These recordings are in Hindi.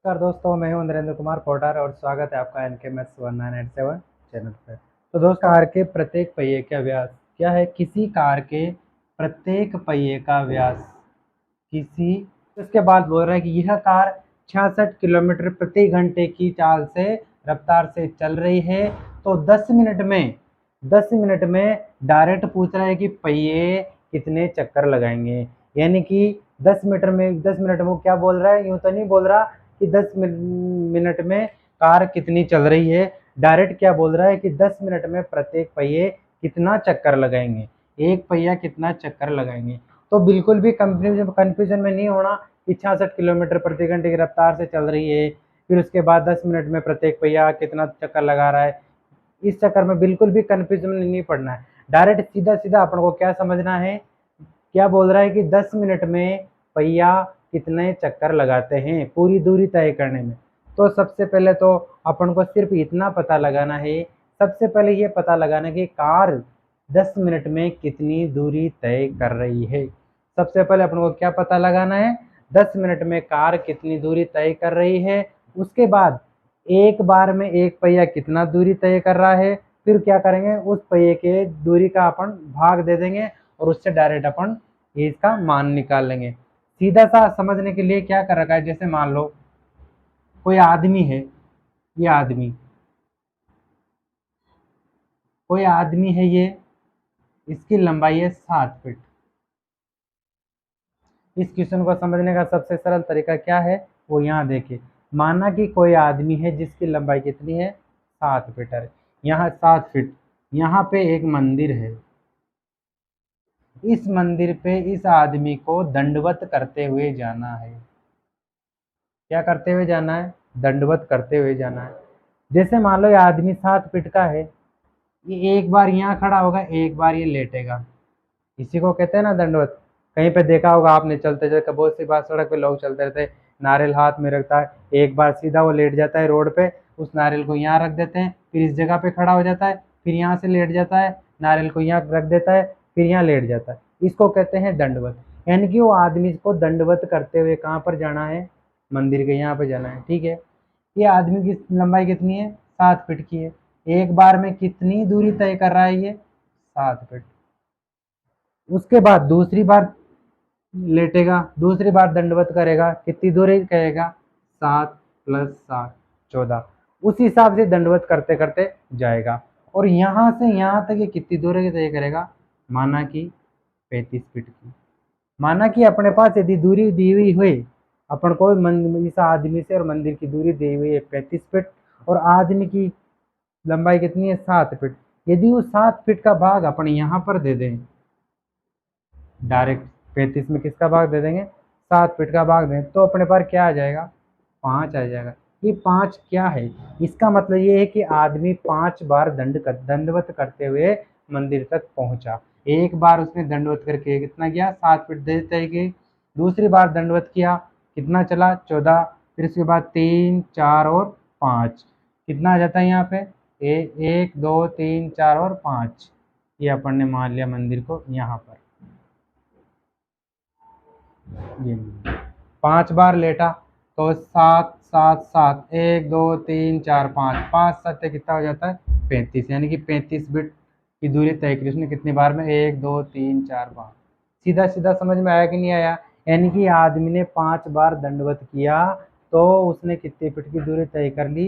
नमस्कार दोस्तों, मैं हूं नरेंद्र कुमार पोटार और स्वागत है आपका एनकेएमएस 1987 चैनल पर। तो दोस्तों, कार के प्रत्येक पहिए का व्यास क्या है? किसी कार के प्रत्येक पहिए का व्यास किसी उसके बाद बोल रहा है कि यह कार 66 किलोमीटर प्रति घंटे की चाल से रफ्तार से चल रही है। तो 10 मिनट में डायरेक्ट पूछ रहा है कि पहिए कितने चक्कर लगाएंगे। यानी कि 10 मिनट में वो क्या बोल रहा है? यूं तो नहीं बोल रहा कि 10 मिनट में कार कितनी चल रही है। डायरेक्ट क्या बोल रहा है कि 10 मिनट में प्रत्येक पहिए कितना चक्कर लगाएंगे, एक पहिया कितना चक्कर लगाएंगे। तो बिल्कुल भी कंफ्यूजन में नहीं होना कि 66 किलोमीटर प्रति घंटे की रफ्तार से चल रही है, फिर उसके बाद 10 मिनट में प्रत्येक पहिया कितना चक्कर लगा रहा है। इस चक्कर में बिल्कुल भी कंफ्यूजन में नहीं पड़ना है। डायरेक्ट सीधा सीधा अपन को क्या समझना है, क्या बोल रहा है कि 10 मिनट में पहिया कितने चक्कर लगाते हैं पूरी दूरी तय करने में। तो सबसे पहले तो अपन को सिर्फ इतना पता लगाना है, सबसे पहले ये पता लगाना है कि कार 10 मिनट में कितनी दूरी तय कर रही है। सबसे पहले अपन को क्या पता लगाना है? 10 मिनट में कार कितनी दूरी तय कर रही है। उसके बाद एक बार में एक पहिया कितना दूरी तय कर रहा है, फिर क्या करेंगे, उस पहिए के दूरी का अपन भाग दे देंगे और उससे डायरेक्ट अपन इसका मान निकाल लेंगे। सीधा सा समझने के लिए क्या कर रखा है, जैसे मान लो कोई आदमी है, ये आदमी कोई आदमी है, ये इसकी लंबाई है 7 फीट। इस क्वेश्चन को समझने का सबसे सरल तरीका क्या है, वो यहाँ देखिए। माना कि कोई आदमी है जिसकी लंबाई कितनी है? 7 फीट है। यहाँ 7 फीट, यहाँ पे एक मंदिर है। इस मंदिर पे इस आदमी को दंडवत करते हुए जाना है। क्या करते हुए जाना है? दंडवत करते हुए जाना है। जैसे मान लो ये आदमी 7 फीट का है, ये एक बार यहाँ खड़ा होगा, एक बार ये लेटेगा। इसी को कहते हैं ना दंडवत। कहीं पे देखा होगा आपने, चलते चलते बहुत सी बार सड़क पे लोग चलते रहते हैं, नारियल हाथ में रखता है, एक बार सीधा वो लेट जाता है रोड पे, उस नारियल को यहाँ रख देते हैं, फिर इस जगह पे खड़ा हो जाता है, फिर यहाँ से लेट जाता है, नारियल को यहाँ रख देता है, फिर यहाँ लेट जाता है। इसको कहते हैं दंडवत। यानी कि वो आदमी को दंडवत करते हुए कहाँ पर जाना है? मंदिर के यहाँ पे जाना है। ठीक है, ये आदमी की लंबाई कितनी है? 7 फीट की है। एक बार में कितनी दूरी तय कर रहा है ये? 7 फीट। उसके बाद दूसरी बार लेटेगा, दूसरी बार दंडवत करेगा, कितनी दूरी कहेगा? 7 + 7 14। उस हिसाब से दंडवत करते करते जाएगा और यहाँ से यहाँ तक ये कितनी दूरी तय करेगा? माना कि 35 फीट की। माना कि अपने पास यदि दूरी दी हुई हुई, अपन को इस आदमी से और मंदिर की दूरी दी हुई है 35 फीट और आदमी की लंबाई कितनी है? 7 फीट। यदि वो 7 फीट का भाग अपन यहाँ पर दे दें, डायरेक्ट 35 में किसका भाग दे देंगे? 7 फीट का भाग दें, तो अपने पास क्या आ जाएगा? 5 आ जाएगा। ये 5 क्या है? इसका मतलब ये है कि आदमी 5 बार दंडवत करते हुए मंदिर तक पहुंचा। एक बार उसने दंडवत करके कितना किया? 7 फीट तय की। दूसरी बार दंडवत किया, कितना चला? 14। फिर उसके बाद 3 4 और 5, कितना आ जाता है यहाँ पे? 1 2 3 4 और 5। ये अपन ने मान लिया मंदिर को यहाँ पर। ये 5 बार लेटा तो 7 7 7, 1 2 3 4 5, 5 7 कितना हो जाता है? 35। यानी कि 35 फीट की दूरी तय की उसने कितनी बार में? 1 2 3 4 5। सीधा सीधा समझ में आया कि नहीं आया? यानी कि आदमी ने 5 बार दंडवत किया तो उसने कितनी फीट की दूरी तय कर ली?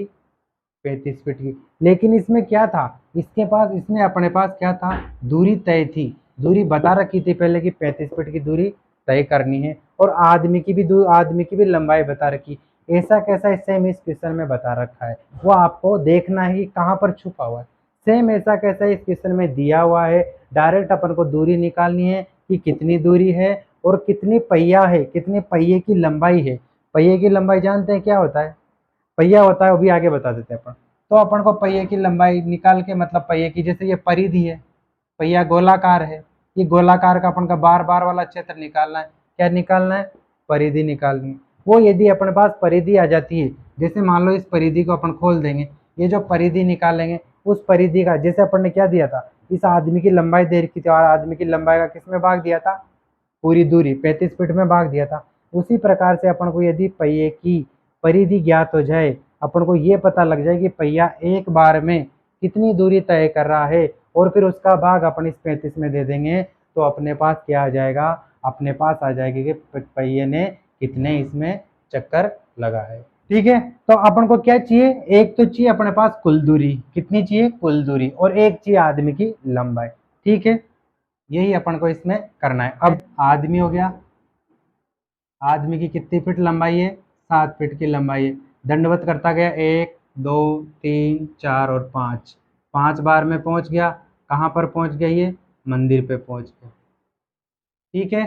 35 फीट की। लेकिन इसमें क्या था, इसके पास, इसमें अपने पास क्या था? दूरी तय थी, दूरी बता रखी थी पहले कि 35 फीट की दूरी तय करनी है और आदमी की भी लंबाई बता रखी। ऐसा कैसा है? सेम इस क्वेश्चन में बता रखा है, वो आपको देखना है कि कहाँ पर छुपा हुआ है। सेम ऐसा कैसा इस क्वेश्चन में दिया हुआ है। डायरेक्ट अपन को दूरी निकालनी है कि कितनी दूरी है और कितनी पहिया है, कितने पहिए की लंबाई है। पहिए की लंबाई जानते हैं क्या होता है? पहिया होता है, वो भी आगे बता देते हैं अपन। तो अपन को पहिए की लंबाई निकाल के, मतलब पहिए की, जैसे ये परिधि है, पहिया गोलाकार है, ये गोलाकार का अपन का बार बार वाला क्षेत्र निकालना है। क्या निकालना है? परिधि निकालनी है। वो यदि अपने पास परिधि आ जाती है, जैसे मान लो इस परिधि को अपन खोल देंगे, ये जो परिधि निकालेंगे, उस परिधि का, जैसे अपन ने क्या दिया था, इस आदमी की लंबाई दे रखी थी और आदमी की लंबाई का किस में भाग दिया था? पूरी दूरी 35 फीट में भाग दिया था। उसी प्रकार से अपन को यदि पहिए की परिधि ज्ञात हो जाए, अपन को ये पता लग जाए कि पहिया एक बार में कितनी दूरी तय कर रहा है, और फिर उसका भाग अपन इस 35 में दे देंगे, तो अपने पास क्या आ जाएगा, अपने पास आ जाएगी कि पहिए ने कितने इसमें चक्कर लगा है। ठीक है, तो अपन को क्या चाहिए, एक तो चाहिए अपने पास कुल दूरी, कितनी चाहिए, कुल दूरी, और एक चाहिए आदमी की लंबाई। ठीक है, यही अपन को इसमें करना है। अब आदमी हो गया, आदमी की कितनी फीट लंबाई है, 7 फीट की लंबाई है। दंडवत करता गया, 1 2 3 4 और 5, 5 बार में पहुंच गया। कहाँ पर पहुंच गया, ये मंदिर पे पहुंच गया। ठीक है,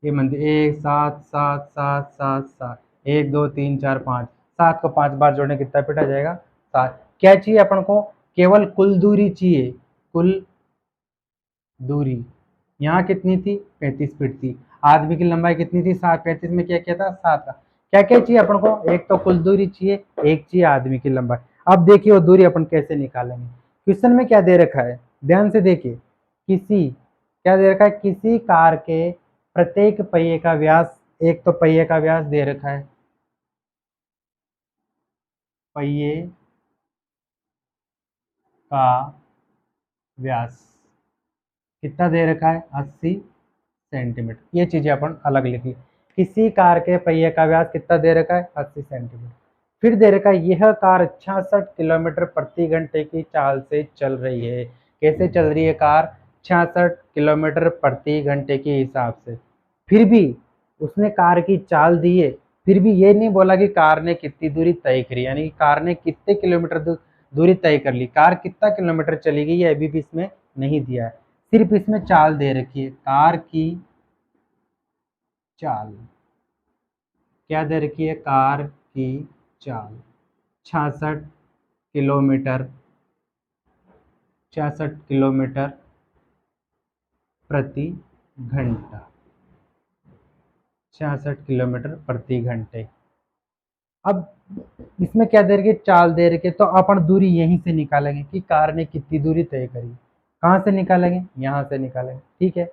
ये मंदिर 1 7 7 7 7 7, 1 2 3 4 5, 7 को 5 बार जोड़ने कितना फीट आ जाएगा, 7। क्या चाहिए अपन को, केवल कुल दूरी चाहिए, कुल दूरी। यहाँ कितनी थी, 35 फीट थी। आदमी की लंबाई कितनी थी, 7, 35 में क्या किया था, 7 का। क्या क्या चाहिए अपन को, एक तो कुल दूरी चाहिए, एक चाहिए आदमी की लंबाई। अब देखिए वो दूरी अपन कैसे निकालेंगे। क्वेश्चन में क्या दे रखा है, ध्यान से देखिए, क्या दे रखा है, किसी कार के प्रत्येक पहिए का व्यास, एक तो पहिए का व्यास दे रखा है, पहिए का व्यास कितना दे रखा है, 80 सेंटीमीटर। ये चीजें अपन अलग लिखी। किसी कार के पहिए का व्यास कितना दे रखा है, 80 सेंटीमीटर। फिर दे रखा है यह कार 66 किलोमीटर प्रति घंटे की चाल से चल रही है। कैसे चल रही है कार, 66 किलोमीटर प्रति घंटे के हिसाब से। फिर भी उसने कार की चाल दी है, फिर भी ये नहीं बोला कि कार ने कितनी दूरी तय करी, यानी कि कार ने कितने किलोमीटर दूरी तय कर ली, कार कितना किलोमीटर चलेगी ये अभी भी इसमें नहीं दिया है। सिर्फ इसमें चाल दे रखी है, कार की चाल। क्या दे रखी है, कार की चाल 66 किलोमीटर, 66 किलोमीटर प्रति घंटा, 66 किलोमीटर प्रति घंटे। अब इसमें क्या दे रखी है, चाल दे रखी है, तो अपन दूरी यहीं से निकालेंगे कि कार ने कितनी दूरी तय करी। कहाँ से निकालेंगे, यहाँ से निकालेंगे। ठीक है,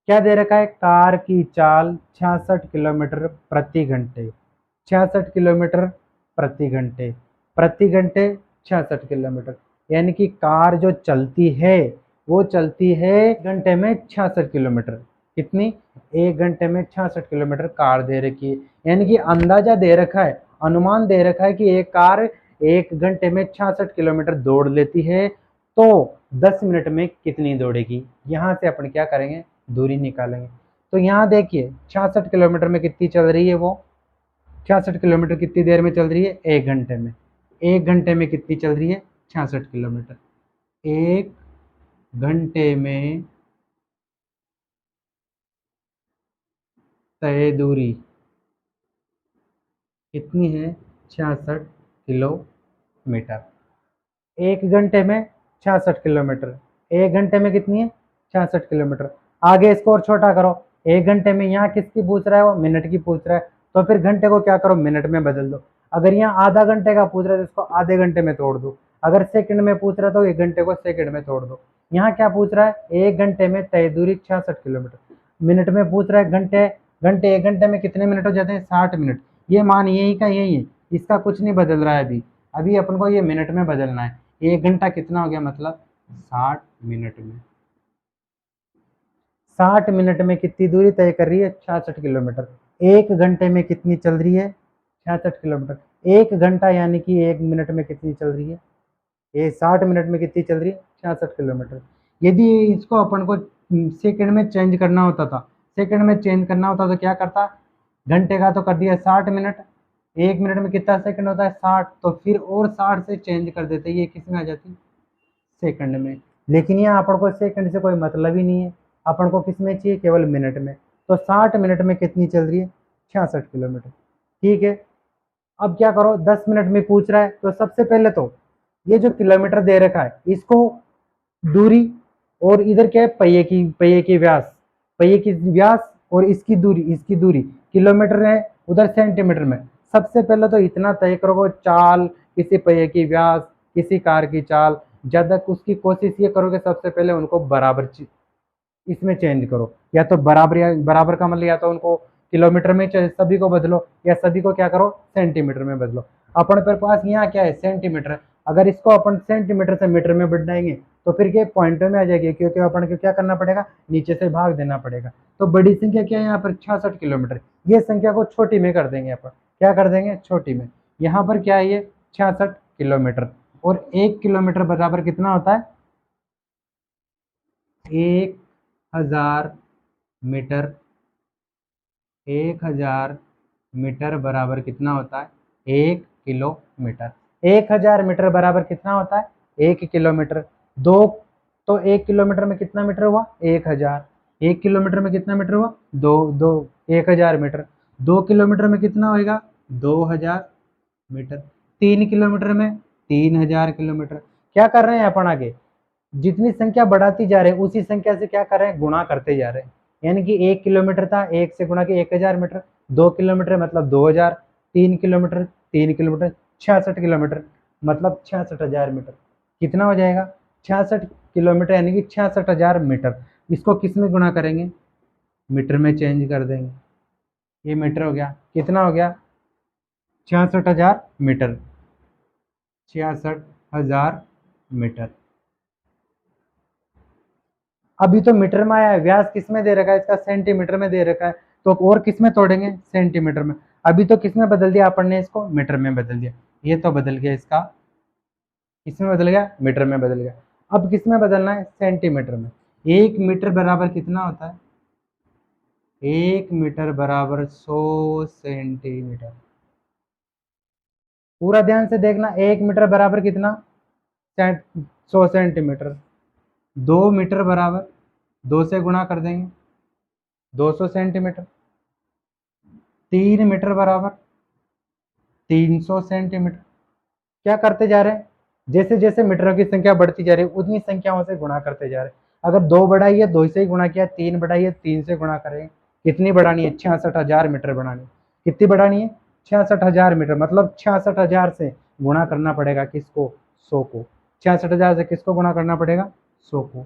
क्या दे रखा है, कार की चाल 66 किलोमीटर प्रति घंटे, 66 किलोमीटर प्रति घंटे, प्रति घंटे 66 किलोमीटर, यानी कि कार जो चलती है वो चलती है घंटे में 66 किलोमीटर। कितनी, 1 घंटे में 66 किलोमीटर कार दे रखी है, यानी कि अंदाजा दे रखा है, अनुमान दे रखा है कि एक कार 1 घंटे में 66 किलोमीटर दौड़ लेती है, तो 10 मिनट में कितनी दौड़ेगी। यहाँ से अपन क्या करेंगे, दूरी निकालेंगे। तो यहाँ देखिए 66 किलोमीटर में कितनी चल रही है वो, 66 किलोमीटर कितनी देर में चल रही है, 1 घंटे में। 1 घंटे में कितनी चल रही है, 66 किलोमीटर। 1 घंटे में तय दूरी कितनी है, 66 किलोमीटर। 1 घंटे में 66 किलोमीटर, 1 घंटे में कितनी है, 66 किलोमीटर। आगे इसको और छोटा करो, 1 घंटे में यहाँ किसकी पूछ रहा है, वो मिनट की पूछ रहा है, तो फिर घंटे को क्या करो, मिनट में बदल दो। अगर यहाँ आधा घंटे का पूछ रहा है तो इसको आधे घंटे में तोड़ दो। अगर सेकंड में पूछ रहा है तो 1 घंटे को सेकंड में तोड़ दो। यहाँ क्या पूछ रहा है, 1 घंटे में तय दूरी 66 किलोमीटर, मिनट में पूछ रहा है घंटे, घंटे 1 घंटे में कितने मिनट हो जाते हैं, 60 मिनट। ये मान यही का यही है, इसका कुछ नहीं बदल रहा है अभी, अभी अपन को ये मिनट में बदलना है। 1 घंटा कितना हो गया, मतलब 60 मिनट में, 60 मिनट में कितनी दूरी तय कर रही है, 66 किलोमीटर। 1 घंटे में कितनी चल रही है, 66 किलोमीटर। 1 घंटा यानी कि 1 मिनट में कितनी चल रही है, ये 60 मिनट में कितनी चल रही है, 66 किलोमीटर। यदि इसको अपन को सेकंड में चेंज करना होता था, सेकंड में चेंज करना होता तो क्या करता, घंटे का तो कर दिया 60 मिनट, 1 मिनट में कितना सेकंड होता है, 60, तो फिर और 60 से चेंज कर देते, ये किस में आ जाती, सेकंड में। लेकिन यहाँ अपन को सेकंड से कोई मतलब ही नहीं है, अपन को किस में चाहिए, केवल मिनट में। तो 60 मिनट में कितनी चल रही है, 66 किलोमीटर। ठीक है, अब क्या करो, 10 मिनट में पूछ रहा है, तो सबसे पहले तो ये जो किलोमीटर दे रखा है इसको दूरी, और इधर क्या है, पहिए की व्यास, पहिए की व्यास और इसकी दूरी किलोमीटर है, उधर सेंटीमीटर में। सबसे पहले तो इतना तय करो, चाल, किसी पहिए की व्यास, किसी कार की चाल, ज्यादा उसकी कोशिश ये करोगे सबसे पहले उनको बराबर इसमें चेंज करो, या तो बराबर, या बराबर का मतलब या तो उनको किलोमीटर में सभी को बदलो या सभी को क्या करो सेंटीमीटर में बदलो। अपन पर पास यहाँ क्या है सेंटीमीटर, अगर इसको अपन सेंटीमीटर से मीटर में बढ़ाएंगे तो फिर क्या पॉइंटों में आ जाएगी, क्योंकि अपन को क्या करना पड़ेगा नीचे से भाग देना पड़ेगा। तो बड़ी संख्या क्या है यहाँ पर 66 किलोमीटर, ये संख्या को छोटी में कर देंगे अपन, क्या कर देंगे छोटी में। यहाँ पर क्या है ये 66 किलोमीटर, और 1 किलोमीटर बराबर कितना होता है 1000 मीटर। 1000 मीटर बराबर कितना होता है 1 किलोमीटर। 1000 मीटर बराबर कितना होता है 1 किलोमीटर। दो तो 1 किलोमीटर में कितना मीटर हुआ 1000। 1 किलोमीटर में कितना मीटर हुआ 1000 मीटर। 2 किलोमीटर में कितना होएगा 2000 मीटर। 3 किलोमीटर में 3000 किलोमीटर। क्या कर रहे हैं अपन आगे, जितनी संख्या बढ़ाती जा रहे हैं उसी संख्या से क्या कर रहे हैं गुणा करते जा रहे हैं। यानी कि 1 किलोमीटर था 1 से गुणा के 1000 मीटर, 2 किलोमीटर मतलब 2000, 3 किलोमीटर 66 किलोमीटर मतलब 66,000 मीटर। कितना हो जाएगा 66 किलोमीटर यानी कि 66,000 मीटर। इसको किस में गुणा करेंगे मीटर में चेंज कर देंगे, ये मीटर हो गया, कितना हो गया 66,000 मीटर। 66,000 मीटर। अभी तो मीटर में आया है, व्यास किस में दे रखा है इसका सेंटीमीटर में दे रखा है, तो और किस में तोड़ेंगे सेंटीमीटर में। अभी तो किस में बदल दिया अपन ने इसको मीटर में बदल दिया, ये तो बदल गया इसका किस में बदल गया मीटर में बदल गया। अब किस में बदलना है सेंटीमीटर में। 1 मीटर बराबर कितना होता है 1 मीटर बराबर 100 सेंटीमीटर। पूरा ध्यान से देखना, 1 मीटर बराबर कितना 100 सेंटीमीटर। 2 मीटर बराबर 2 से गुणा कर देंगे 200 सेंटीमीटर। 3 मीटर बराबर 300 सेंटीमीटर। क्या करते जा रहे हैं जैसे जैसे मीटरों की संख्या बढ़ती जा रही है उतनी संख्याओं से गुणा करते जा रहे हैं। अगर 2 बढ़ाई है 2 से ही गुणा किया, 3 बढ़ाई है 3 से गुणा करेंगे। कितनी बढ़ानी है 66,000 मीटर बढ़ानी। कितनी बढ़ानी है 66,000 मीटर, मतलब 66,000 से गुणा करना पड़ेगा किसको 100 को। 66,000 से किसको गुणा करना पड़ेगा 100 को।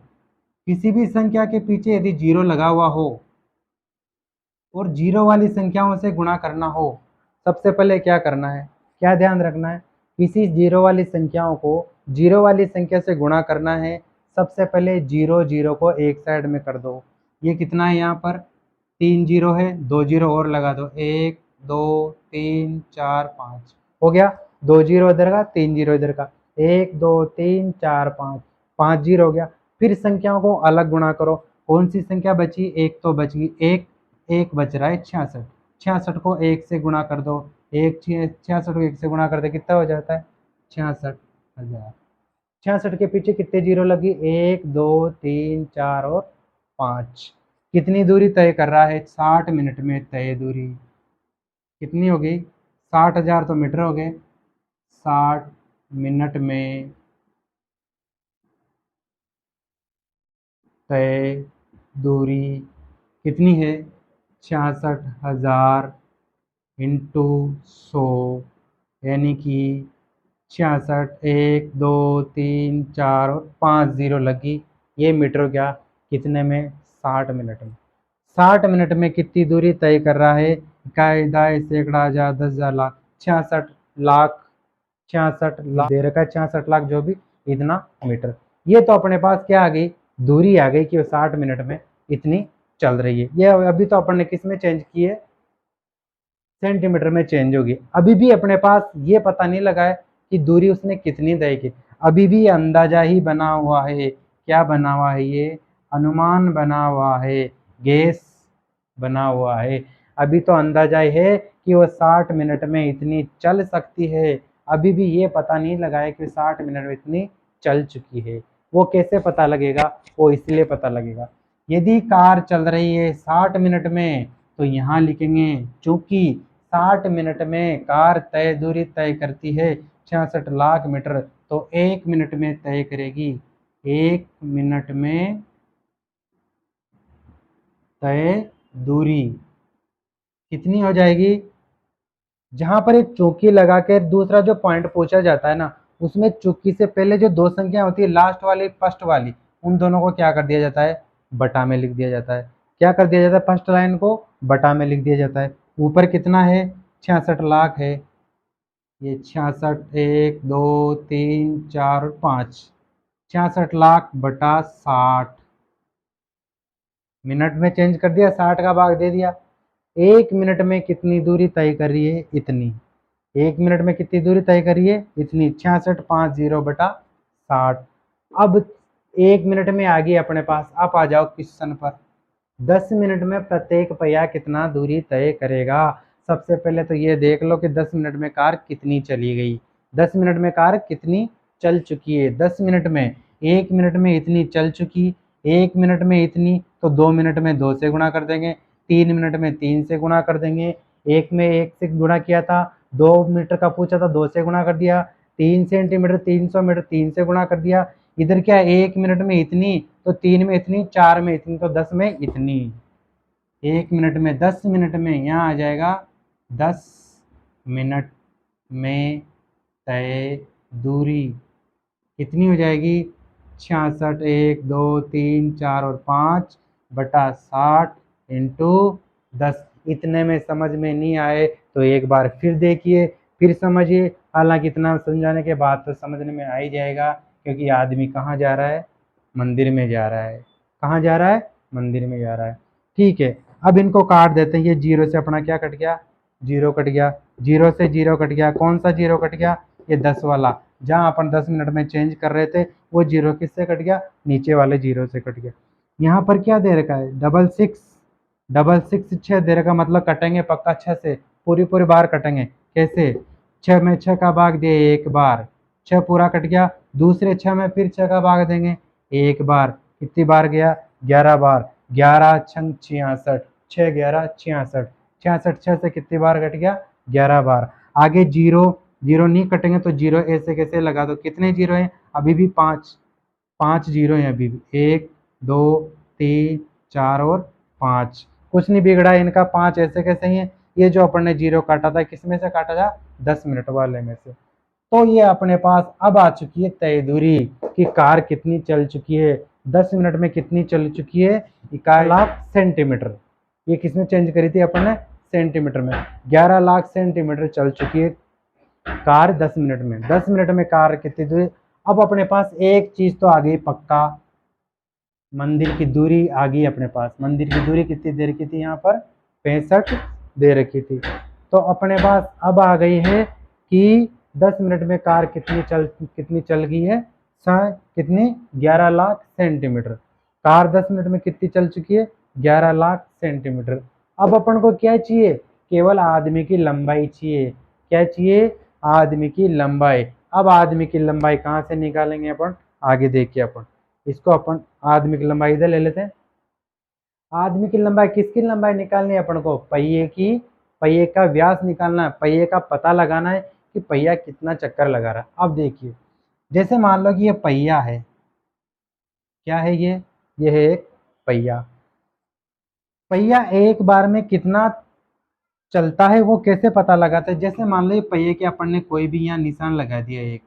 किसी भी संख्या के पीछे यदि जीरो लगा हुआ हो और जीरो वाली संख्याओं से गुणा करना हो, सबसे पहले क्या करना है, क्या ध्यान रखना है, किसी जीरो वाली संख्याओं को जीरो वाली संख्या से गुणा करना है। सबसे पहले 0 0 को एक साइड में कर दो। ये कितना है यहाँ पर 3 जीरो है, 2 जीरो और लगा दो, 1 2 3 4 5 हो गया। 2 जीरो इधर का 3 जीरो इधर का, 1 2 3 4 5 5 जीरो हो गया। फिर संख्याओं को अलग गुणा करो, कौन सी संख्या बची, एक तो बच गई, एक बच रहा है 66। 66 को 1 से गुणा कर दो, 66 को 1 से गुणा कर दे कितना हो जाता है 66,000। 66 के पीछे कितने जीरो लगी 1 2 3 4 और 5। कितनी दूरी तय कर रहा है 60 मिनट में तय दूरी कितनी हो गई 60,000 तो मीटर हो गए। 60 मिनट में तय दूरी कितनी है 66,000 इंटू 100 यानी कि 66 1 2 3 4 और 5 जीरो लगी। ये मीटर हो गया कितने में 60 मिनट में। 60 मिनट में कितनी दूरी तय कर रहा है इकाई दाई सैकड़ा हजार 10,000 लाख 66 लाख 66 लाख दे रखा है 66 लाख जो भी इतना मीटर। ये तो अपने पास क्या आ गई दूरी आ गई कि 60 मिनट में इतनी चल रही है। ये अभी तो अपन ने किस में चेंज की है सेंटीमीटर में चेंज होगी। अभी भी अपने पास ये पता नहीं लगा है कि दूरी उसने कितनी तय की, अभी भी अंदाजा ही बना हुआ है। क्या बना हुआ है ये अनुमान बना हुआ है, गेस बना हुआ है। अभी तो अंदाजा है कि वो 60 मिनट में इतनी चल सकती है, अभी भी ये पता नहीं लगा है कि 60 मिनट में इतनी चल चुकी है। वो कैसे पता लगेगा, वो इसलिए पता लगेगा यदि कार चल रही है 60 मिनट में तो यहाँ लिखेंगे चूंकि 60 मिनट में कार तय दूरी तय करती है 66 लाख मीटर, तो 1 मिनट में तय करेगी 1 मिनट में तय दूरी कितनी हो जाएगी। जहां पर एक चौकी लगा कर दूसरा जो पॉइंट पूछा जाता है ना, उसमें चौकी से पहले जो 2 संख्या होती है लास्ट वाली फर्स्ट वाली, उन दोनों को क्या कर दिया जाता है बटा में लिख दिया जाता है। क्या कर दिया जाता है, फर्स्ट लाइन को बटा में लिख दिया जाता है। ऊपर कितना है, 66 लाख है, ये 66, 1 2 3 4 5, 66 लाख बटा 60, मिनट में चेंज कर दिया, 60 का भाग दे दिया। 1 मिनट में कितनी दूरी तय कर रही है, इतनी। 1 मिनट में कितनी दूरी तय करिए, इतनी, 6650 बटा 60। अब 1 मिनट में आ गई अपने पास। आप आ जाओ क्वेश्चन पर। 10 मिनट में प्रत्येक पहिया कितना दूरी तय करेगा। सबसे पहले तो ये देख लो कि 10 मिनट में कार कितनी चली गई। 10 मिनट में कार कितनी चल चुकी है, 10 मिनट में। 1 मिनट में इतनी चल चुकी, 1 मिनट में इतनी, तो 2 मिनट में 2 से गुणा कर देंगे, 3 मिनट में 3 से गुणा कर देंगे, 1 में 1 से गुणा किया था, 2 मीटर का पूछा था, 2 से गुणा कर दिया, 3 सेंटीमीटर 300 मीटर 3 से गुणा कर दिया। इधर क्या, 1 मिनट में इतनी, तो 3 में इतनी, 4 में इतनी, तो 10 में इतनी। 1 मिनट में, 10 मिनट में, यहाँ आ जाएगा 10 मिनट में तय दूरी कितनी हो जाएगी, 66, 1 2 3 4 और 5 बटा 60 इंटू 10। इतने में समझ में नहीं आए तो एक बार फिर देखिए, फिर समझिए। हालांकि इतना समझाने के बाद तो समझने में आ ही जाएगा, क्योंकि आदमी कहाँ जा रहा है, मंदिर में जा रहा है। कहाँ जा रहा है, मंदिर में जा रहा है। ठीक है, अब इनको काट देते हैं। ये 0 से अपना क्या कट गया, 0 कट गया, 0 से 0 कट गया। कौन सा 0 कट गया, ये 10 वाला। जहाँ अपन 10 मिनट में चेंज कर रहे थे, वो 0 किससे कट गया, नीचे वाले 0 से कट गया। यहाँ पर क्या दे रखा है, 66, 6 दे रखा, मतलब कटेंगे पक्का 6 से, पूरी पूरी बार कटेंगे। कैसे, 6 में 6 का भाग दिए एक बार, 6 पूरा कट गया। दूसरे 6 में फिर 6 का भाग देंगे एक बार। कितनी बार गया, 11 बार। 11 छंग 66, 6 11 66, 66 6 से कितनी बार कट गया, 11 बार। आगे 0 0 नहीं कटेंगे तो 0 ऐसे कैसे लगा दो। कितने 0 हैं, अभी भी 5 0 हैं अभी भी, 1 2 3 4 और 5। कुछ नहीं बिगड़ा इनका, 5 ऐसे कैसे हैं। ये जो अपन ने 0 काटा था, किस में से काटा था, 10 मिनट वाले में से। तो ये अपने पास अब आ चुकी है तय दूरी कि कार कितनी चल चुकी है, 10 मिनट में कितनी चल चुकी है, 11 लाख सेंटीमीटर। ये किसमें चेंज करी थी अपन ने, सेंटीमीटर में। 11 लाख सेंटीमीटर चल चुकी है कार 10 मिनट में। 10 मिनट में कार कितनी दूरी। अब अपने पास एक चीज तो आ गई पक्का, मंदिर की दूरी आ गई अपने पास। मंदिर की दूरी कितनी दे रखी थी, यहाँ पर 65 दे रखी थी। तो अपने पास अब आ गई है कि 10 मिनट में कार कितनी चल गई है, कितनी, 11 लाख सेंटीमीटर। कार 10 मिनट में कितनी चल चुकी है, 11 लाख सेंटीमीटर। अब अपन को क्या चाहिए, केवल आदमी की लंबाई चाहिए। क्या चाहिए, आदमी की लंबाई। अब आदमी की लंबाई कहाँ से निकालेंगे अपन, आगे देखिए। अपन इसको अपन आदमी की लंबाई इधर ले लेते हैं। आदमी की लंबाई, किसकी लंबाई निकालनी है अपन को, पहिए की। पहिए का व्यास निकालना है, पहिए का पता लगाना है कि पहिया कितना चक्कर लगा रहा है। अब देखिए, जैसे मान लो कि ये पहिया है, क्या है ये है एक पहिया। पहिया एक बार में कितना चलता है वो कैसे पता लगाता है। जैसे मान लो ये पहिए के अपन ने कोई भी यहाँ निशान लगा दिया, एक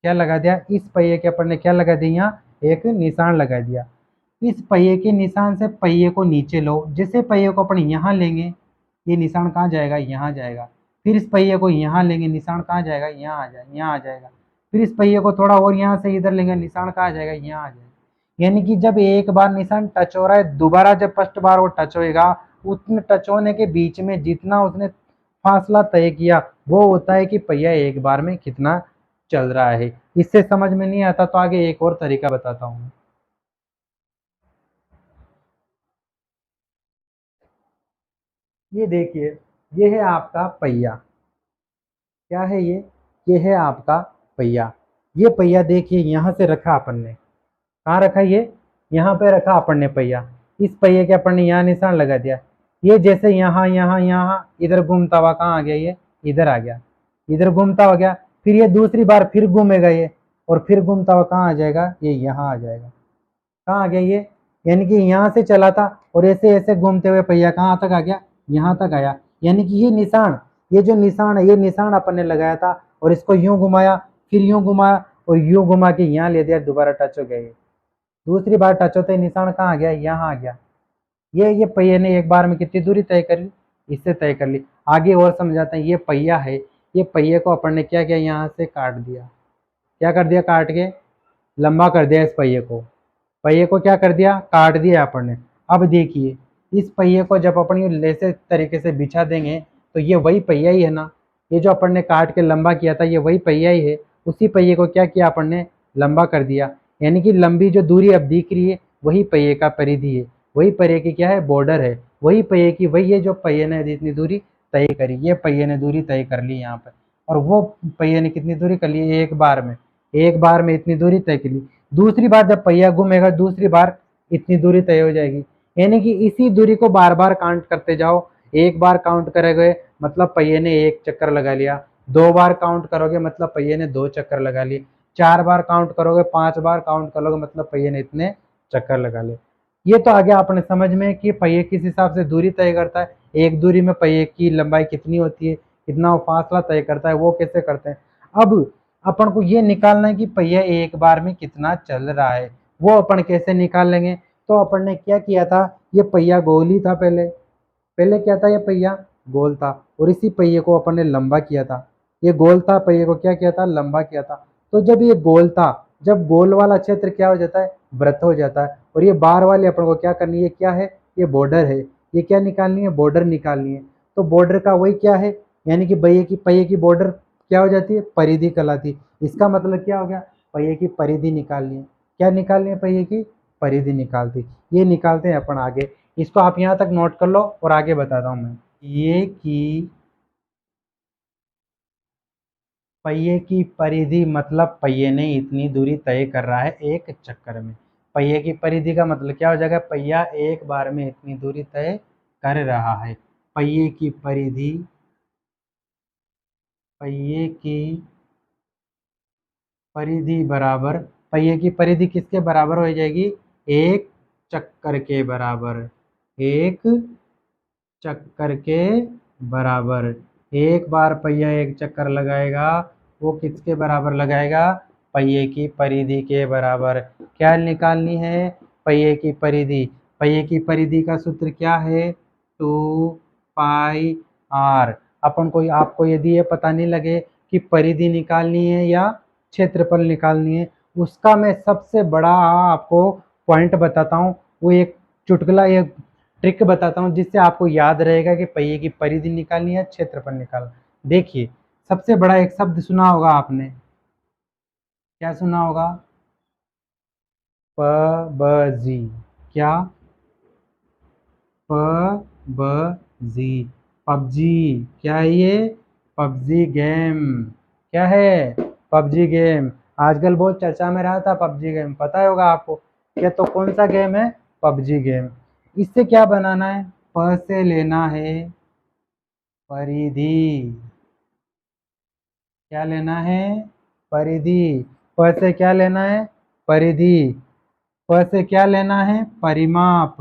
क्या लगा दिया, इस पहिए के अपन ने क्या लगा दिया, यहाँ एक निशान लगा दिया। इस पहिए के निशान से पहिए को नीचे लो। जैसे पहिए को अपन यहाँ लेंगे, ये निशान कहाँ जाएगा, यहाँ जाएगा। फिर इस पहिए को यहाँ लेंगे, निशान कहाँ जाएगा, यहाँ आ जाएगा, यहाँ आ जाएगा। फिर इस पहिए को थोड़ा और यहाँ से इधर लेंगे, निशान कहाँ जाएगा, यहाँ आ जाएगा। यानी कि जब एक बार निशान टच हो रहा है, दोबारा जब फर्स्ट बार वो टच होएगा, उतने टच होने के बीच में जितना उसने फासला तय किया, वो होता है कि पहिया एक बार में कितना चल रहा है। इससे समझ में नहीं आता तो आगे एक और तरीका बताता हूँ। ये देखिए, ये है आपका पहिया। क्या है ये है आपका पहिया। ये पहिया देखिए यहाँ से रखा अपन ने, कहाँ रखा, ये यहाँ पे रखा अपन ने पहिया। इस पहिए के अपन ने यहाँ निशान लगा दिया। ये जैसे यहाँ यहाँ यहाँ इधर घूमता हुआ कहाँ आ गया, ये इधर आ गया, इधर घूमता हो गया। फिर ये दूसरी बार फिर घूमेगा ये, और फिर घूमता हुआ कहाँ आ जाएगा, ये यहाँ आ जाएगा। कहाँ आ गया ये, यानी कि यहाँ से चला था और ऐसे ऐसे घूमते हुए पहिया कहाँ तक आ गया, यहाँ तक आया। यानी कि ये निशान, ये जो निशान है, ये निशान अपन ने लगाया था और इसको यूं घुमाया, फिर यूं घुमाया और यूं घुमा के यहाँ ले दिया, दोबारा टच हो गया। ये दूसरी बार टच होते ही निशान कहाँ आ गया, यहाँ आ गया। ये पहिए ने एक बार में कितनी दूरी तय करी, इससे तय कर ली। आगे और समझाते हैं, ये पहिया है, ये पहिए को अपन ने क्या किया, यहाँ से काट दिया। क्या कर दिया, काट के लंबा कर दिया इस पहिए को। पहिए को क्या कर दिया, काट दिया अपन ने। अब देखिए इस पहिए को जब अपन ऐसे तरीके से बिछा देंगे तो ये वही पहिया ही है ना, ये जो अपन ने काट के लंबा किया था ये वही पहिया ही है। उसी पहिए को क्या किया अपन ने, लंबा कर दिया। यानी कि लंबी जो दूरी अब दिख रही है वही पहिए का परिधि है, वही पहिए की क्या है, बॉर्डर है, वही पहिए की वही है जो पहिए ने इतनी दूरी तय करी। ये पहिए ने दूरी तय कर ली यहाँ पर, और वो पहिए ने कितनी दूरी कर ली, एक बार में, एक बार में इतनी दूरी तय कर ली। दूसरी बार जब पहिया घूमेगा दूसरी बार इतनी दूरी तय हो जाएगी। यानी कि इसी दूरी को बार बार काउंट करते जाओ। एक बार काउंट करोगे मतलब पहिए ने एक चक्कर लगा लिया, दो बार काउंट करोगे मतलब पहिए ने दो चक्कर लगा लिए, चार बार काउंट करोगे, पांच बार काउंट करोगे मतलब पहिए ने इतने चक्कर लगा लिए। ये तो आ गया अपने समझ में कि पहिए किस हिसाब से दूरी तय करता है, एक दूरी में पहिए की लंबाई कितनी होती है, कितना फासला तय करता है, वो कैसे करते हैं। अब अपन को ये निकालना है कि पहिया एक बार में कितना चल रहा है, वो अपन कैसे निकाल लेंगे। तो अपन ने क्या किया था, ये पहिया गोल ही था, पहले पहले क्या था, ये पहिया गोल था, और इसी पहिए को अपन ने लंबा किया था। ये गोल था, पहिए को क्या किया था, लंबा किया था। तो जब ये गोल था, जब गोल वाला क्षेत्र क्या हो जाता है, वृत्त हो जाता है। और ये बार वाली अपन को क्या करनी है, क्या है, ये बॉर्डर है। ये क्या निकालनी है, बॉर्डर निकालनी है। तो बॉर्डर का वही क्या है, यानी कि पहिए की बॉर्डर क्या हो जाती है, परिधि कहलाती। इसका मतलब क्या हो गया, पहिए की परिधि निकालनी है। क्या निकालनी है, पहिए की परिधि निकालती। ये निकालते हैं अपन आगे। इसको आप यहाँ तक नोट कर लो और आगे बताता हूँ मैं। ये कि पहिए की परिधि मतलब पहिए ने इतनी दूरी तय कर रहा है एक चक्कर में। पहिए की परिधि का मतलब क्या हो जाएगा, पहिया एक बार में इतनी दूरी तय कर रहा है। पहिए की परिधि, पहिए की परिधि बराबर, पहिए की परिधि किसके बराबर हो जाएगी, एक चक्कर के बराबर, एक चक्कर के बराबर। एक बार पहिया एक चक्कर लगाएगा, वो किसके बराबर लगाएगा, पहिए की परिधि के बराबर। क्या निकालनी है, पहिए की परिधि। पहिए की परिधि का सूत्र क्या है, 2πr। अपन को, आपको यदि ये पता नहीं लगे कि परिधि निकालनी है या क्षेत्रफल निकालनी है, उसका मैं सबसे बड़ा आपको पॉइंट बताता हूँ। वो एक चुटकुला, एक ट्रिक बताता हूँ जिससे आपको याद रहेगा कि पहिए की परिधि निकालनी है, क्षेत्रफल निकालना। देखिए सबसे बड़ा एक शब्द सुना होगा आपने, क्या सुना होगा, प ब जी। क्या, प ब जी, पबजी। क्या है ये, पबजी गेम। क्या है, पबजी गेम। आजकल बहुत चर्चा में रहा था पबजी गेम, पता होगा आपको। क्या, तो कौन सा गेम है, पबजी गेम। इससे क्या बनाना है, प से लेना है परिधि। क्या लेना है, परिधि। प से क्या लेना है, परिधि। प से क्या लेना है, परिमाप।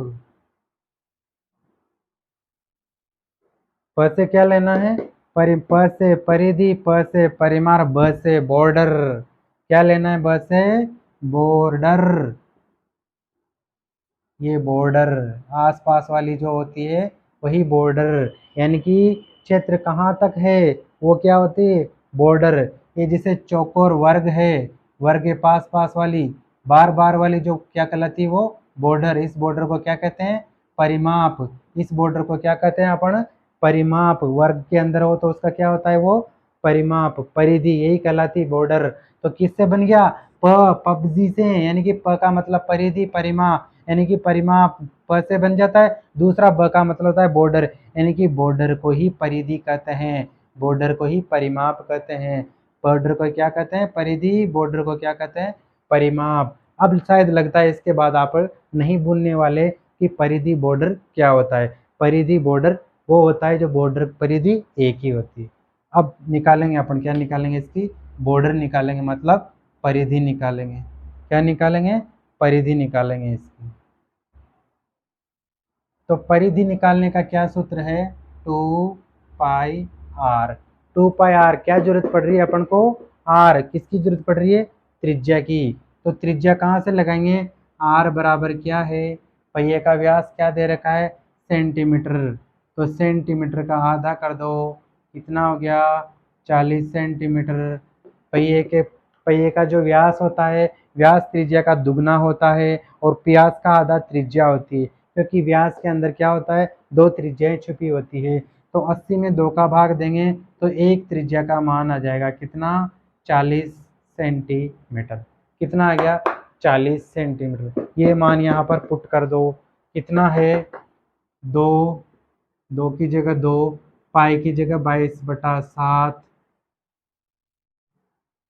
प से क्या लेना है, प से परिधि, प से परिमाप, ब से बॉर्डर। क्या लेना है, ब से बॉर्डर। ये बॉर्डर आसपास वाली जो होती है वही बॉर्डर, यानी कि क्षेत्र कहाँ तक है, वो क्या होती है, बॉर्डर। ये जैसे चौकोर वर्ग है, वर्ग के पास पास वाली बार बार वाली जो क्या कहलाती है, वो बॉर्डर। इस बॉर्डर को क्या कहते हैं, परिमाप। इस बॉर्डर को क्या कहते हैं अपन, परिमाप। वर्ग के अंदर हो तो उसका क्या होता है, वो परिमाप, परिधि, यही कहलाती बॉर्डर। तो किससे बन गया, पबजी से, यानी कि प का मतलब परिधि, परिमाप, यानी कि परिमाप प से बन जाता है। दूसरा ब का मतलब होता है बॉर्डर, यानी कि बॉर्डर को ही परिधि कहते हैं, बॉर्डर को ही परिमाप कहते हैं। बॉर्डर को क्या कहते हैं, परिधि, बॉर्डर को क्या कहते हैं, परिमाप। अब शायद लगता है इसके बाद आप नहीं भूलने वाले कि परिधि बॉर्डर क्या होता है। परिधि बॉर्डर वो होता है जो बॉर्डर परिधि एक ही होती है। अब निकालेंगे अपन, क्या निकालेंगे, इसकी बॉर्डर निकालेंगे, मतलब परिधि निकालेंगे। क्या निकालेंगे, परिधि निकालेंगे इसकी। तो परिधि निकालने का क्या सूत्र है, 2πr। 2πr क्या जरूरत पड़ रही है अपन को, r किसकी जरूरत पड़ रही है, त्रिज्या की। तो त्रिज्या कहाँ से लगाएंगे, r बराबर क्या है, पहिए का व्यास क्या दे रखा है, सेंटीमीटर, तो सेंटीमीटर का आधा कर दो, कितना हो गया, 40 सेंटीमीटर। पहिए का जो व्यास होता है, व्यास त्रिज्या का दुगना होता है और व्यास का आधा त्रिज्या होती है, क्योंकि व्यास के अंदर क्या होता है, दो त्रिज्याएं छुपी होती है। तो 80 में 2 का भाग देंगे तो एक त्रिज्या का मान आ जाएगा कितना, 40 सेंटीमीटर। कितना आ गया, 40 सेंटीमीटर। ये मान यहाँ पर पुट कर दो, कितना है, 2, 2 की जगह 2, पाई की जगह 22/7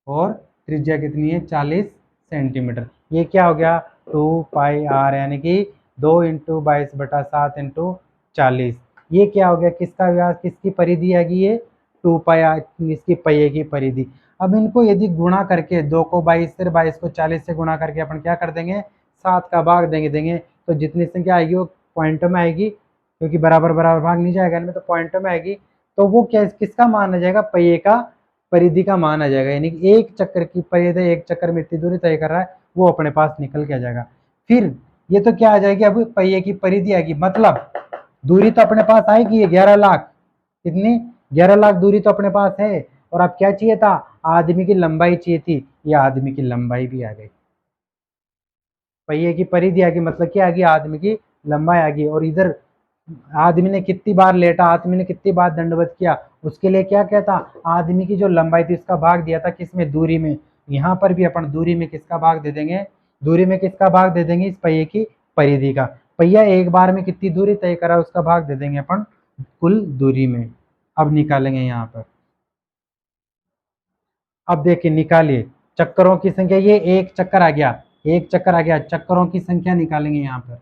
और त्रिज्या कितनी है, 40 सेंटीमीटर। ये क्या हो गया, 2πr, यानी कि 2 इंटू 22/7 इंटू 40। ये क्या हो गया, किसका व्यास, किसकी परिधि आएगी, ये 2πr, इसकी पहिए की परिधि। अब इनको यदि गुणा करके 2 को 22 से, 22 को 40 से गुणा करके अपन क्या कर देंगे, 7 का भाग देंगे तो जितनी संख्या आएगी वो पॉइंटों में आएगी, क्योंकि बराबर बराबर भाग नहीं जाएगा इनमें, तो पॉइंटों में आएगी। तो वो क्या, किसका मान आ जाएगा, पहिए का परिधि का मान आ जाएगा, यानी कि एक चक्कर की परिधि, एक चक्कर में इतनी दूरी तय कर रहा है, वो अपने पास निकल के आ जाएगा। फिर ये तो क्या आ जाएगी, अब पहिए की परिधि आएगी, मतलब दूरी तो अपने पास आएगी, ये 11 लाख, कितनी, 11 लाख दूरी तो अपने पास है। और अब क्या चाहिए था, आदमी की लंबाई चाहिए थी, ये आदमी की लंबाई भी आ गई। पहिए की परिधि आ गई, मतलब क्या आ गई, आदमी की लंबाई आ गई। और इधर आदमी ने कितनी बार लेटा, आदमी ने कितनी बार दंडवत किया, उसके लिए क्या कहता, आदमी की जो लंबाई थी उसका भाग दिया था किसमें, दूरी में। यहाँ पर भी अपन दूरी में किसका भाग दे देंगे, दूरी में किसका भाग दे देंगे, इस पहिए की परिधि का। पहिया एक बार में कितनी दूरी तय करा उसका भाग दे देंगे अपन कुल दूरी में। अब निकालेंगे यहाँ पर, अब देखिए निकालिए चक्करों की संख्या, ये एक चक्कर आ गया, एक चक्कर आ गया, चक्करों की संख्या निकालेंगे यहाँ पर,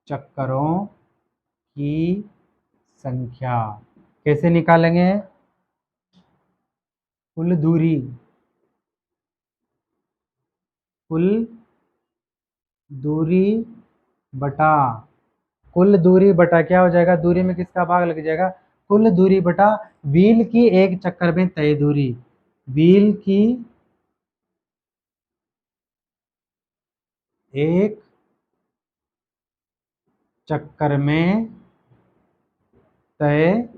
चक्करों की संख्या कैसे निकालेंगे, कुल दूरी, कुल दूरी बटा, कुल दूरी बटा क्या हो जाएगा, दूरी में किसका भाग लग जाएगा, कुल दूरी बटा व्हील की एक चक्कर में तय दूरी, व्हील की एक चक्कर में तय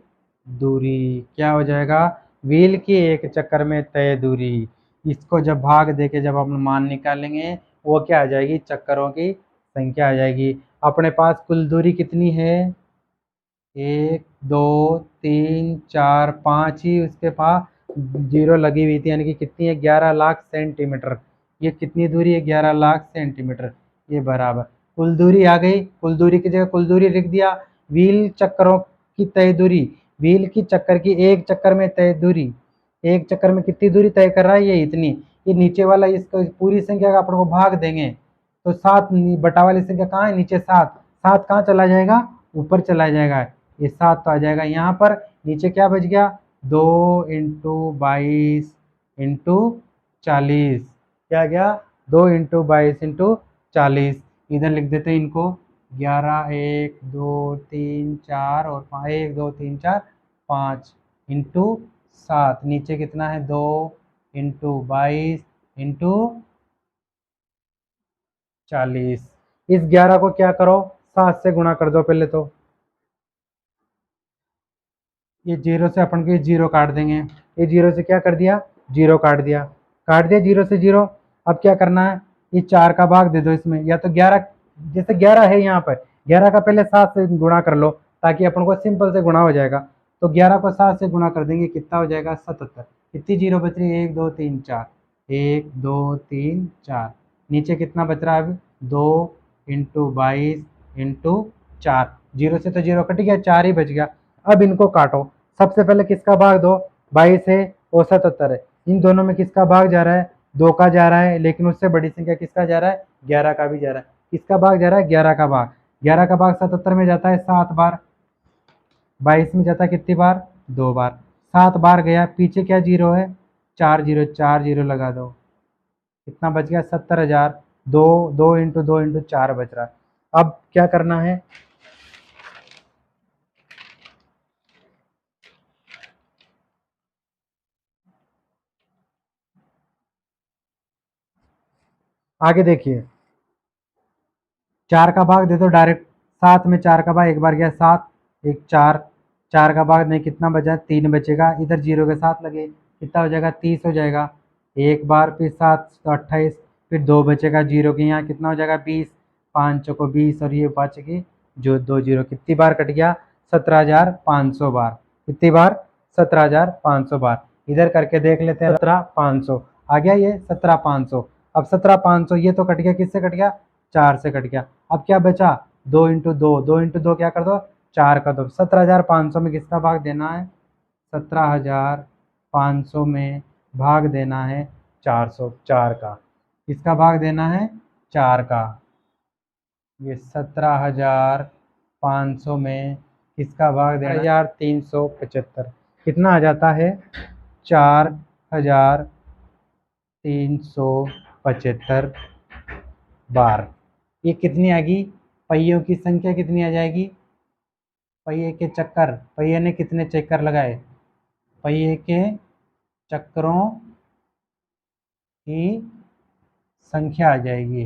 दूरी, क्या हो जाएगा, व्हील की एक चक्कर में तय दूरी। इसको जब भाग देके जब हम मान निकालेंगे, वो क्या आ जाएगी, चक्करों की संख्या आ जाएगी। अपने पास कुल दूरी कितनी है, 1 2 3 4 5 ही उसके पास जीरो लगी हुई थी, यानी कि कितनी है, 11 लाख सेंटीमीटर। ये कितनी दूरी है, 11 लाख सेंटीमीटर। ये बराबर कुल दूरी आ गई, कुल दूरी की जगह कुल दूरी लिख दिया। व्हील चक्करों की तय दूरी, व्हील की चक्कर की एक चक्कर में तय दूरी, एक चक्कर में कितनी दूरी तय कर रहा है, ये इतनी। ये नीचे वाला, इसको पूरी संख्या का अपन को भाग देंगे तो 7 बटा वाली संख्या कहाँ है, नीचे 7, 7 कहाँ चला जाएगा, ऊपर चला जाएगा, ये 7 तो आ जाएगा यहाँ पर। नीचे क्या बच गया, 2 इंटू 22 इंटू 40, क्या गया, 2 इंटू 22 इंटू 40। इधर लिख देते हैं इनको, 11 1 2 3 4 और 5, 1 2 3 4 5 इंटू 7, नीचे कितना है, 2 इंटू 22 इंटू 40। इस 11 को क्या करो, 7 से गुणा कर दो पहले तो, ये जीरो से अपन को ये जीरो काट देंगे, ये जीरो से क्या कर दिया, जीरो काट दिया, काट दिया जीरो से जीरो। अब क्या करना है, ये 4 का भाग दे दो इसमें, या तो 11, जैसे 11 है यहाँ पर, 11 का पहले 7 से गुणा कर लो ताकि अपन को सिंपल से गुणा हो जाएगा। तो 11 को 7 से गुणा कर देंगे, कितना हो जाएगा, 77। कितनी जीरो बच रही है, 1 2 3 4, 1 2 3 4, नीचे कितना बच रहा है अब, 2 इंटू 22 इंटू 4, जीरो से तो जीरो कट गया, 4 ही बच गया। अब इनको काटो, सबसे पहले किसका भाग दो, 22 है और 77 है, इन दोनों में किसका भाग जा रहा है, 2 का जा रहा है, लेकिन उससे बड़ी संख्या किसका जा रहा है, 11 का भी जा रहा है। किसका भाग जा रहा है, 11 का भाग, 11 का भाग 77 में जाता है 7 बार, 22 में जाता है कितनी बार, 2 बार, 7 बार गया, पीछे क्या जीरो है, 4 जीरो, 4 जीरो लगा दो, कितना बच गया, 70,000। 2 2 इंटू 2 इंटू 4 बच रहा है। अब क्या करना है, आगे देखिए, 4 का भाग दे दो डायरेक्ट, 7 में 4 का भाग एक बार गया 7, एक 4, 4 का भाग नहीं, कितना बचा 3 बचेगा, इधर 0 के साथ लगे कितना हो जाएगा 30 हो जाएगा, एक बार फिर 7 तो 28, फिर 2 बचेगा 0 के यहाँ कितना हो जाएगा 20, 5 चौको 20 और ये बचेगी जो 2 0, कितनी बार कट गया 17,500 बार, कितनी बार 17,500 बार। इधर करके देख लेते हैं, 17,500 आ गया, ये 17,500। अब 17,500 ये तो कट गया, किससे कट गया 4 से कट गया। अब क्या बचा 2 इंटू 2, 2 इंटू 2 क्या कर दो 4 कर दो। 17,500 में किसका भाग देना है 17,500 में भाग देना है 404 का, किसका भाग देना है 4 का। ये 17,500 में किसका भाग देना 4,375, कितना आ जाता है 4,375 बार। ये कितनी आएगी, पहियों की संख्या कितनी आ जाएगी, पहिए के चक्कर, पहिए ने कितने चक्कर लगाए, पहिए के चक्करों की संख्या आ जाएगी,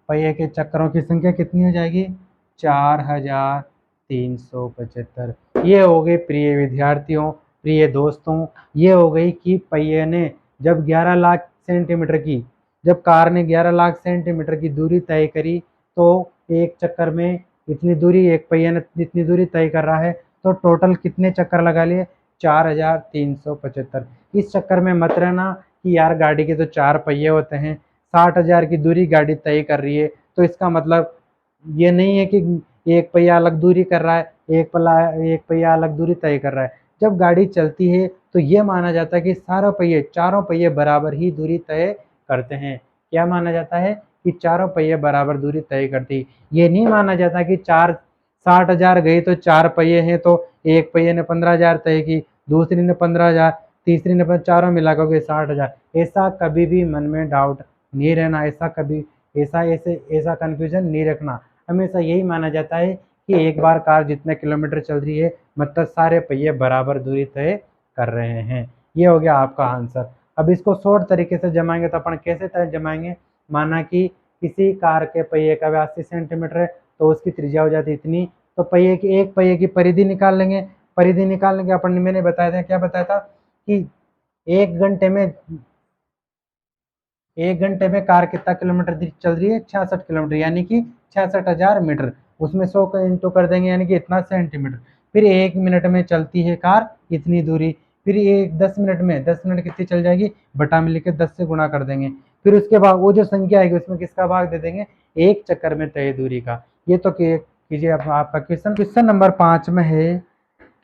पहिए के चक्करों की संख्या कितनी हो जाएगी 4,375। ये हो गई प्रिय विद्यार्थियों, प्रिय दोस्तों, ये हो गई कि पहिए ने जब 11 लाख सेंटीमीटर की, जब कार ने 11 लाख सेंटीमीटर की दूरी तय करी, तो एक चक्कर में इतनी दूरी, एक पहिए ने इतनी दूरी तय कर रहा है, तो टोटल कितने चक्कर लगा लिए 4,375। इस चक्कर में मत रहना कि यार गाड़ी के तो 4 पहिए होते हैं, 60,000 की दूरी गाड़ी तय कर रही है, तो इसका मतलब ये नहीं है कि एक पहिया अलग दूरी कर रहा है, एक पहिया अलग दूरी तय कर रहा है। जब गाड़ी चलती है तो ये माना जाता है कि चारों पहिए बराबर ही दूरी तय करते हैं। क्या माना जाता है कि चारों पहिए बराबर दूरी तय करती। ये नहीं माना जाता कि 60,000 गई तो 4 पहिए हैं तो एक पहिए ने 15,000 तय की, दूसरी ने 15,000, तीसरी ने, चारों मिला के 60,000। ऐसा कभी भी मन में डाउट नहीं रहना, ऐसा कंफ्यूजन नहीं रखना। हमेशा यही माना जाता है कि एक बार कार जितने किलोमीटर चल रही है मतलब सारे पहिए बराबर दूरी तय कर रहे हैं। ये हो गया आपका आंसर। अब इसको शॉर्ट तरीके से जमाएंगे तो अपन कैसे तय जमाएंगे, माना कि किसी कार के पहिए का 82 सेंटीमीटर है तो उसकी त्रिज्या हो जाती इतनी, तो एक पहिए की परिधि निकाल लेंगे। परिधि निकालने के अपन मैंने बताया था, क्या बताया था कि एक घंटे में कार कितना किलोमीटर चल रही है 66 किलोमीटर, यानी कि 66,000 मीटर, उसमें 100 का इंटू कर देंगे यानी कि इतना सेंटीमीटर। फिर 1 मिनट में चलती है कार इतनी दूरी, फिर एक 10 मिनट कितनी चल जाएगी, बटा में लिख के 10 से गुणा कर देंगे। फिर उसके बाद वो जो संख्या आएगी उसमें किसका भाग दे देंगे, एक चक्कर में तय दूरी का। ये तो कीजिए आपका क्वेश्चन नंबर 5 में है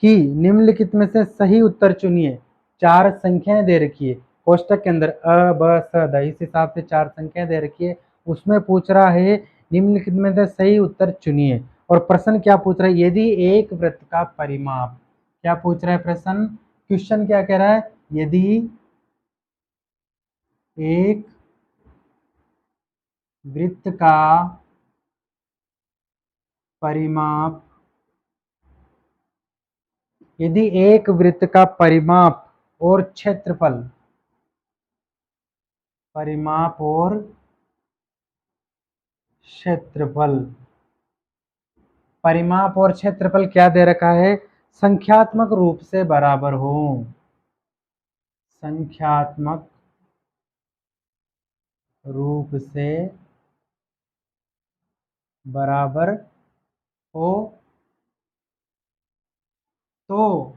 कि निम्नलिखित में से सही उत्तर चुनिए। 4 संख्याएं दे रखी है कोष्टक के अंदर, अ ब स द, इस हिसाब से 4 संख्याएं दे रखी है। उसमें पूछ रहा है निम्नलिखित में से सही उत्तर चुनिए। और प्रश्न क्या पूछ रहा है, यदि एक वृत्त का परिमाप, क्या पूछ रहा है प्रश्न, क्वेश्चन क्या कह रहा है, यदि एक वृत्त का परिमाप, यदि एक वृत्त का परिमाप और क्षेत्रफल, परिमाप और क्षेत्रफल, परिमाप और क्षेत्रफल क्या दे रखा है, संख्यात्मक रूप से बराबर हो, संख्यात्मक रूप से बराबर हो, तो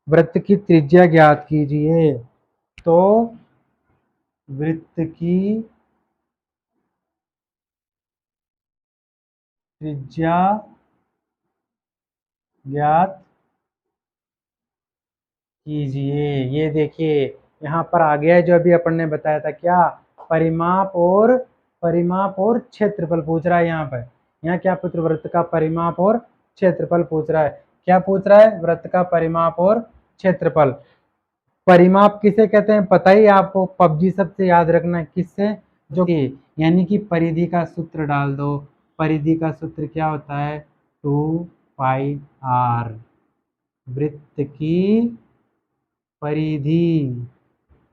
वृत्त की त्रिज्या ज्ञात कीजिए। तो वृत्त की त्रिज्या ज्ञात कीजिए। ये देखिए यहाँ पर आ गया है जो अभी अपन ने बताया था, क्या परिमाप और क्षेत्रफल पूछ रहा है। यहाँ पर यहाँ क्या पूछ रहा है, वृत्त का परिमाप और क्षेत्रफल पूछ रहा है। क्या पूछ रहा है, वृत्त का परिमाप और क्षेत्रफल। परिमाप किसे कहते हैं पता ही आपको, पबजी सबसे याद रखना किससे, जो कि यानी कि परिधि का सूत्र डाल दो। परिधि का सूत्र क्या होता है 2πr। वृत्त की परिधि,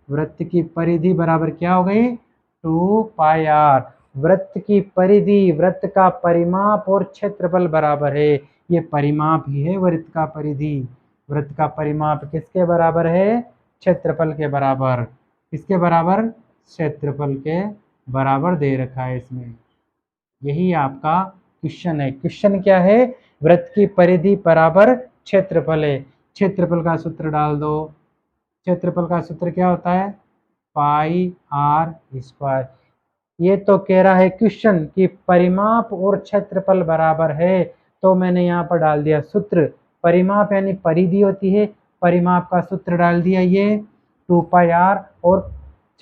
वृत्त की परिधि बराबर क्या हो गई 2 पाई आर। वृत्त की परिधि, वृत्त का परिमाप और क्षेत्रफल बराबर है। ये परिमाप ही है वृत्त का परिधि। वृत्त का परिमाप किसके बराबर है? क्षेत्रफल के बराबर। किसके बराबर? क्षेत्रफल के बराबर दे रखा है इसमें। यही आपका क्वेश्चन है। क्वेश्चन क्या है? वृत्त की परिधि बराबर क्षेत्रफल है। क्षेत्रफल का सूत्र डाल दो। क्षेत्रफल का सूत्र क्या होता है? पाई आर स्क्वायर। ये तो कह रहा है क्वेश्चन कि परिमाप और क्षेत्रफल बराबर है, तो मैंने यहाँ पर डाल दिया सूत्र। परिमाप यानी परिधि होती है, परिमाप का सूत्र डाल दिया ये 2 पाई आर, और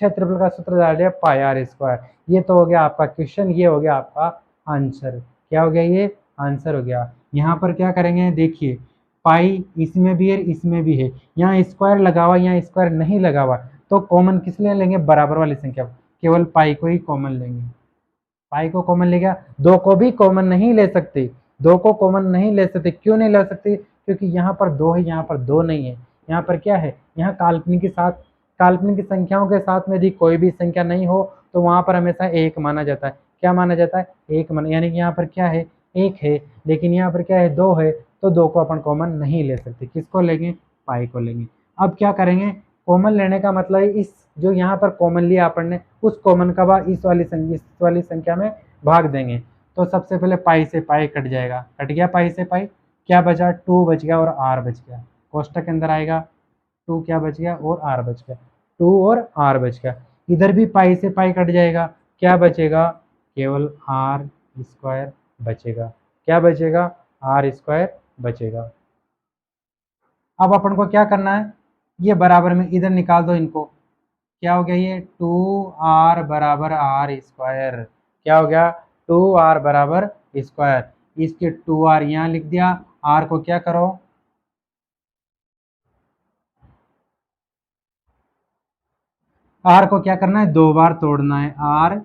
क्षेत्रफल का सूत्र डाल दिया पाई आर स्क्वायर। ये तो हो गया आपका क्वेश्चन, ये हो गया आपका आंसर। क्या हो गया? ये आंसर हो गया। यहाँ पर क्या करेंगे? देखिए, पाई इसमें भी है, इसमें भी है, यहाँ स्क्वायर लगा हुआ, यहाँ स्क्वायर नहीं लगा हुआ, तो कॉमन किस लिए लेंगे? बराबर वाली संख्या, केवल पाई को ही कॉमन लेंगे। पाई को कॉमन ले गया। दो को भी कॉमन नहीं ले सकते, दो को कॉमन नहीं ले सकते। क्यों नहीं ले सकते? क्योंकि यहाँ पर दो है, यहाँ पर दो नहीं है। यहाँ पर क्या है? यहाँ काल्पनिक के साथ, काल्पनिक संख्याओं के साथ में यदि कोई भी संख्या नहीं हो तो वहां पर हमेशा एक माना जाता है। क्या माना जाता है? एक माना, यानी कि यहाँ पर क्या है? एक है, लेकिन यहाँ पर क्या है? दो है, तो दो को अपन कॉमन नहीं ले सकते। किसको लेंगे? पाई को लेंगे। अब क्या करेंगे? कॉमन लेने का मतलब है इस जो यहाँ पर कॉमन लिया अपन ने, उस कॉमन का भाग इस वाली संख्या में भाग देंगे। तो सबसे पहले पाई से पाई कट जाएगा, कट गया पाई से पाई, क्या बचा? 2 बच गया और आर बच गया। कोष्टक के अंदर आएगा 2 क्या बच गया और आर बच गया, 2 और आर बच गया। इधर भी पाई से पाई कट जाएगा, क्या बचेगा? केवल आर स्क्वायर बचेगा। क्या बचेगा? आर स्क्वायर बचेगा। अब अपन को क्या करना है? ये बराबर में इधर निकाल दो इनको। क्या हो गया? ये 2r बराबर आर स्क्वायर। क्या हो गया? 2r बराबर स्क्वायर। इसके 2r यहाँ लिख दिया। r को क्या करो? r को क्या करना है? 2 बार तोड़ना है। r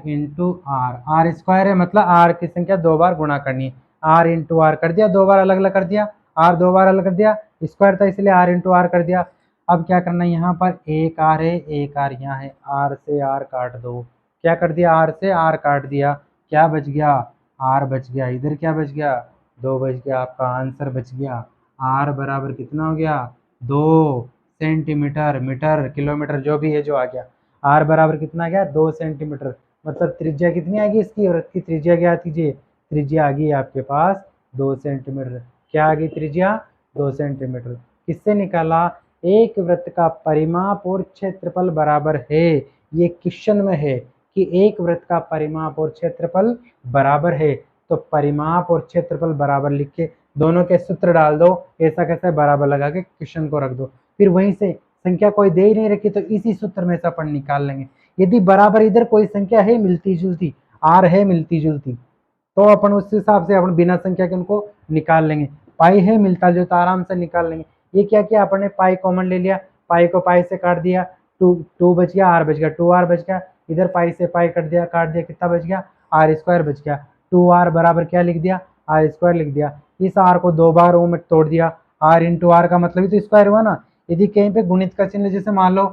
इंटू आर स्क्वायर है, मतलब r की संख्या 2 बार गुणा करनी है। r इंटू आर कर दिया, 2 बार अलग अलग कर दिया, r 2 बार अलग कर दिया, स्क्वायर था इसलिए r इंटू आर कर दिया। अब क्या करना है? यहाँ पर एक आर है, एक आर यहाँ है, r से r काट दो। क्या कर दिया? r से r काट दिया। क्या बच गया? r बच गया। इधर क्या बच गया? 2 बच गया। आपका आंसर बच गया। r बराबर कितना हो गया? 2 सेंटीमीटर, मीटर, किलोमीटर, जो भी है जो आ गया। r बराबर कितना आ गया? 2 सेंटीमीटर। मतलब त्रिज्या कितनी आ गई इसकी? और इसकी त्रिज्या क्या आती है? त्रिज्या आ गई आपके पास 2 सेंटीमीटर। क्या आ गई त्रिज्या? 2 सेंटीमीटर। किससे निकाला? एक वृत्त का परिमाप और क्षेत्रफल बराबर है। ये क्वेश्चन में है कि एक वृत्त का परिमाप और क्षेत्रफल बराबर है, तो परिमाप और क्षेत्रफल बराबर लिख के दोनों के सूत्र डाल दो। ऐसा कैसे? बराबर लगा के क्वेश्चन को रख दो। फिर वहीं से संख्या कोई दे ही नहीं रखी तो इसी सूत्र में से अपन निकाल लेंगे। यदि बराबर इधर कोई संख्या है मिलती जुलती, आर है मिलती जुलती, तो अपन उस हिसाब से अपन बिना संख्या के उनको निकाल लेंगे। पाई है मिलता जुलता, आराम से निकाल लेंगे। ये क्या किया अपन ने? पाई कॉमन ले लिया, पाई को पाई से काट दिया, 2 बच गया, आर बच गया, 2r बच गया। इधर पाई से पाई कट दिया, काट दिया, कितना बच गया? आर स्क्वायर बच गया। 2r बराबर क्या लिख दिया? आर स्क्वायर लिख दिया। इस आर को 2 बार में तोड़ दिया, आर इंटू आर का मतलब ही तो स्क्वायर हुआ ना। यदि कहीं पे गुणित का चिन्ह, जैसे मान लो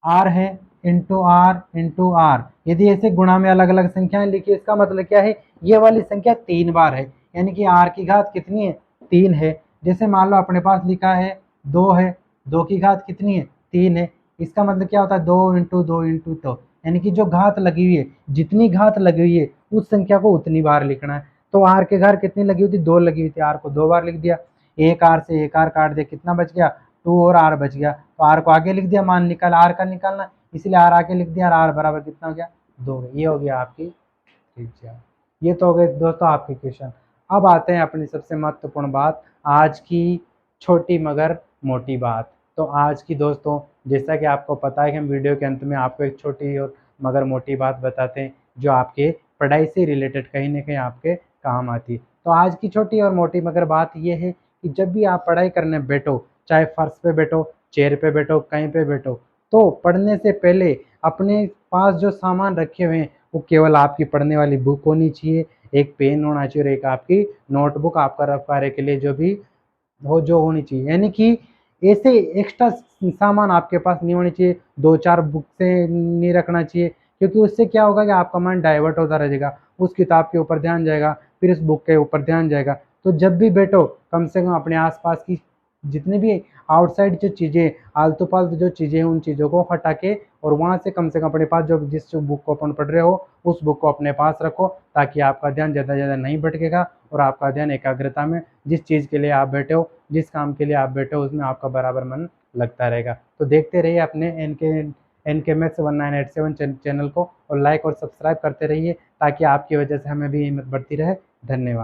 आर है इंटू आर, यदि ऐसे गुणा में अलग अलग संख्याएं लिखी, इसका मतलब क्या है? ये वाली संख्या 3 बार है, यानी कि आर की घात कितनी है? 3 है। जैसे मान लो अपने पास लिखा है 2 है, 2 की घात कितनी है? 3 है। इसका मतलब क्या होता है? 2 इंटू 2 इंटू 2, यानी कि जो घात लगी हुई है, जितनी घात लगी हुई है उस संख्या को उतनी बार लिखना है। तो आर के घात कितनी लगी हुई थी? 2 लगी हुई थी, आर को 2 बार लिख दिया। एक आर से एक आर काट दिया, कितना बच गया? 2 और आर बच गया। तो आर को आगे लिख दिया, मान निकाल, आर का निकालना, इसलिए आर आगे लिख दिया, आर बराबर कितना हो गया? 2। ये हो गया आपकी त्रिज्या। ये तो हो गए दोस्तों आपके क्वेश्चन। अब आते हैं अपनी सबसे महत्वपूर्ण बात, आज की छोटी मगर मोटी बात। तो आज की दोस्तों, जैसा कि आपको पता है कि हम वीडियो के अंत में आपको एक छोटी और मगर मोटी बात बताते हैं जो आपके पढ़ाई से रिलेटेड कहीं ना कहीं आपके काम आती है। तो आज की छोटी और मोटी मगर बात ये है कि जब भी आप पढ़ाई करने बैठो, चाहे फर्श पे बैठो, चेयर पे बैठो, कहीं पे बैठो, तो पढ़ने से पहले अपने पास जो सामान रखे हुए हैं वो केवल आपकी पढ़ने वाली बुक होनी चाहिए, एक पेन होना चाहिए और एक आपकी नोटबुक आपका रफ कार्य के लिए जो भी हो जो होनी चाहिए। यानी कि ऐसे एक्स्ट्रा सामान आपके पास नहीं होने चाहिए, 2-4 बुक से नहीं रखना चाहिए, क्योंकि उससे क्या होगा कि आपका मन डाइवर्ट होता रहेगा, उस किताब के ऊपर ध्यान जाएगा, फिर इस बुक के ऊपर ध्यान जाएगा। तो जब भी बैठो कम से कम अपने आसपास की जितनी भी आउटसाइड जो चीज़ें, आलतू-फालतू जो चीज़ें हैं, उन चीज़ों को हटा के और वहाँ से कम अपने पास जो जिस बुक को अपन पढ़ रहे हो, उस बुक को अपने पास रखो, ताकि आपका ध्यान ज़्यादा से ज़्यादा नहीं भटकेगा और आपका ध्यान एकाग्रता में जिस चीज़ के लिए आप बैठे हो, जिस काम के लिए आप बैठे हो, उसमें आपका बराबर मन लगता रहेगा। तो देखते रहिए अपने एन के मैथ्स 1987 चैनल को और लाइक और सब्सक्राइब करते रहिए, ताकि आपकी वजह से हमें भी हिम्मत बढ़ती रहे। धन्यवाद।